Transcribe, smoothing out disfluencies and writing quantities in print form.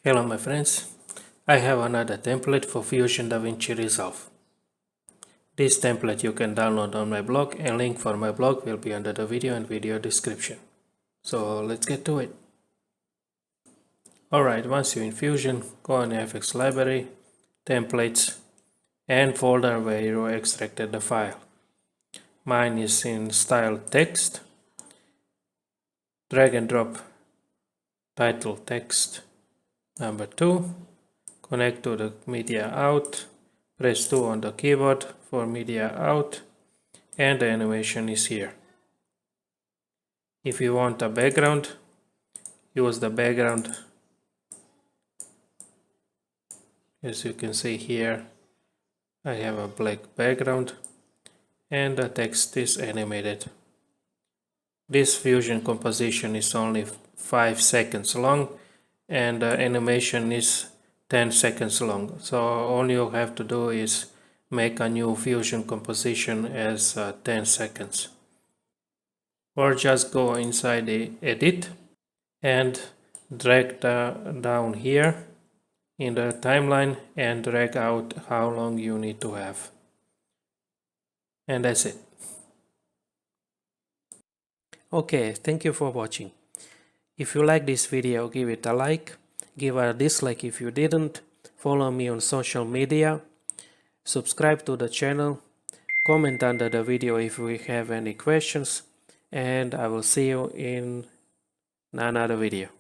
Hello my friends, I have another template for Fusion Davinci Resolve. This template you can download on my blog, and link for my blog will be under the video and video description. So let's get to it. Alright, once you're in Fusion, go on FX Library, Templates, and folder where you extracted the file. Mine is in style text. Drag and drop title text number 2, connect to the media out, press 2 on the keyboard for media out, and the animation is here. If you want a background, use the background. As you can see here, I have a black background and the text is animated. This Fusion composition is only 5 seconds long and the animation is 10 seconds long. So all you have to do is make a new Fusion composition as 10 seconds. Or just go inside the edit and drag down here in the timeline and drag out how long you need to have. And that's it. Okay, thank you for watching. If you like this video, give it a like, give a dislike if you didn't, follow me on social media, subscribe to the channel, comment under the video if you have any questions, and I will see you in another video.